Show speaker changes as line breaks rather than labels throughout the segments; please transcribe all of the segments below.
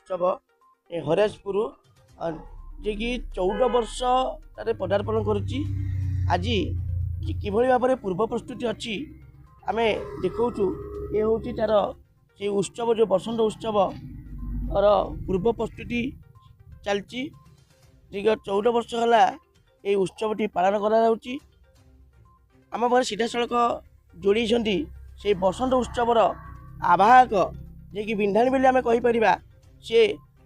उत्सव ए हरिराजपुर जे कि 14 वर्ष तारे पदार्पण करुच्ची आज कि भाव में पूर्व प्रस्तुति अच्छी आम देखु ये हूँ तार से उत्सव जो बसंत उत्सव और पूर्व प्रस्तुति चलती दीर्घ 14 वर्ष है ये उत्सवटी पालन कर आम घर सीधा सड़क जोड़ी से बसंत उत्सवर आवाहक जे कि बिंधाणी बोली आम कहीपर सी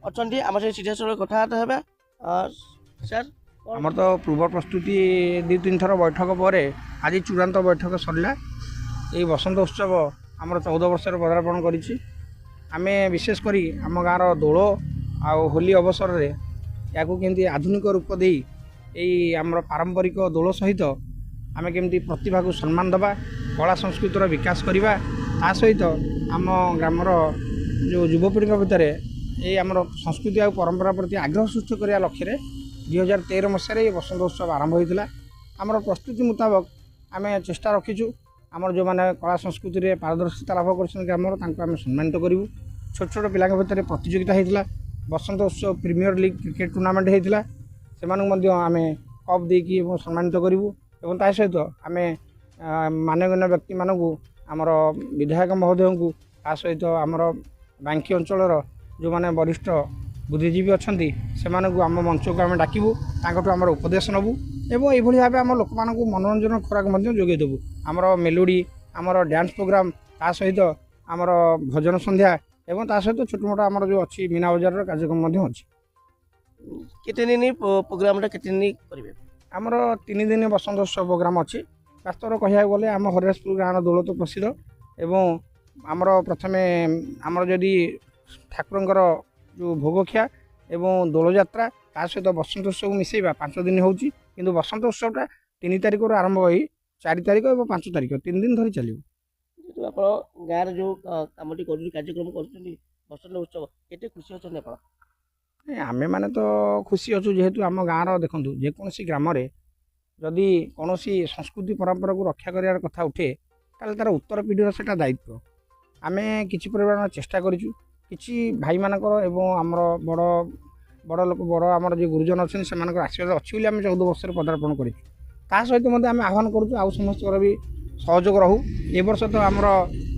अच्छा आम से सीधा सड़क कथबार्ता सर
आमर तो पूर्व प्रस्तुति 2-3 थर बैठक पर आज चूड़ांत बैठक सरला ये बसंत उत्सव आमर 14 वर्ष पदार्पण करी आम विशेषकर आम गाँव दोल आ होली अवसर में या केमती आधुनिक रूप दे आमर पारंपरिक दोल सहित आम केमती प्रतिभा को सम्मान देवा कला संस्कृतिर विकास करवा ता सहित आम ग्रामर जो युवपीढ़ी भितर ये आमर संस्कृति और परंपरा प्रति आग्रह सृष्टि करने लक्ष्य 2013 मसीह बसंत उत्सव आरंभ होता आमर प्रस्तुति मुताबक आम चेष्टा रखीचु आमर जो मैंने कला संस्कृति में पारदर्शिता लाभ कर ग्रामर आम सम्मानित करूँ छोट छोट पिला भितर प्रतियोगिता होता बसंत उत्सव प्रीमियर लीग क्रिकेट टूर्नामेंट होता से आम कप देकी सम्मानित करूँ और ता सहित आम मान्यगण्य व्यक्ति मानू आमर विधायक महोदय को ता सहित आमर बांकी अंचल जो मैंने वरिष्ठ बुद्धिजीवी अच्छा से आम मंच को आम डाकबू आम उपदेश नबू एवं यही भाव आम लोक मानक मनोरंजन खोराक जोगे देवु आमर मेलोडी आमर डांस प्रोग्राम ता सहित आमर भजन संध्या एवं ता सहित छोट मोट आमर जो अच्छी मीना बजार कार्यक्रम अच्छी
केते दिन प्रोग्राम केते दिन करेंगे
आमर 3 दिन बसंत उत्सव प्रोग्राम अच्छी वास्तव कह गले आम हरिराजपुर गाँव दौल तो प्रसिद्ध एवं आमर प्रथम आमर जदि ठाकुर जो भोगखिया एवं दोल जात्रा ता सहित बसंत उत्सव मिसेबा 5 दिन होची किंतु बसंत उत्सवटा 3 तारिख आरंभ हो 4 तारिख और 5 तारिख 3 दिन धरी चलो
आप गाँव जो कमटी कर कार्यक्रम कर बसंत उत्सव केते खुशी अच्छा
आम मैंने तो खुशी अच्छु जेहेतु आम गाँव देखूँ जेकोसी ग्राम जदि कौन संस्कृति परंपरा को रक्षा करार कथा उठे ताल तार उत्तर पीढ़ीर से दायित्व आम कि परिमाण चेष्टा करूँ कि भाई मानकर एवं आमर बड़ बड़ लोक बड़ आमर जो गुरुजन अच्छे से आशीर्वाद अच्छी 14 वर्ष पदार्पण कर सहित आम आह्वान करूँ आउ समस्त भी सहयोग रहू ए वर्ष तो आमर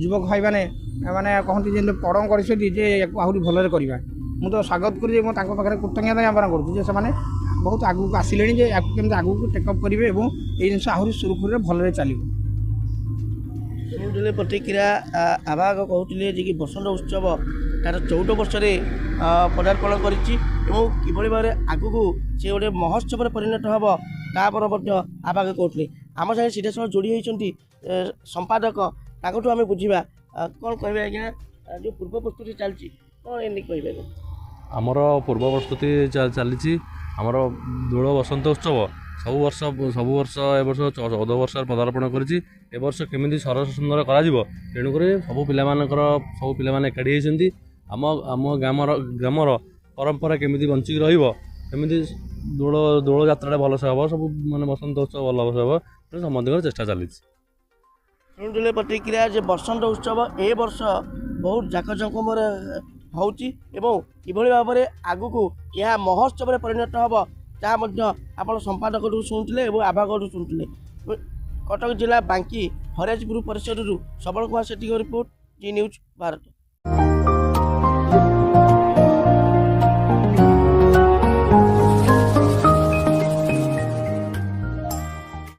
युवक भाई मैंने मैंने कहते जब पड़म कर आहरी भलरे करवा मु तो स्वागत करी पाखे कृतज्ञता ज्ञापन करुँचे बहुत आगू आसिले केमती आगू टेकअप करेंगे और ये जिन आहरी सुरखुरी भलरे चलो
प्रतिक्रिया आवाहक कहते कि बसंत उत्सव तार 14 वर्ष पदार्पण कर भाव आगू से गोटे महोत्सव परिणत हम तापर आवाहक कहते आम साथ सीधा साथ जोड़ी होती संपादक ताकू आम बुझा कौन कह आज्ञा जो पूर्व प्रस्तुति चलती कौन एने कह
आमर पूर्व प्रस्तुति चली आमर दोल बसंत उत्सव सब वर्ष ए वर्ष 14 वर्ष पदार्पण कर वर्ष केमी सरस सुंदर करुक सब पाने एकाठी होती आम आम ग्रामर परंपरा केमी बंचिक रमी दोल जात्रा भल से हम सब मानते बसंत उत्सव भल से हम समस्त चेष्टा चली
प्रतिक्रिया जे बसंत उत्सव ए वर्ष बहुत जाकजकम होची एवं किभली भाव में आगु को यह महोत्सव परिणत हम जहाँ आप संपादक शुणुले और आवाहक शुणुले कटक जिला बांकी हरिराजपुर परिसर सबल कुमार सेठी रिपोर्ट जी न्यूज भारत।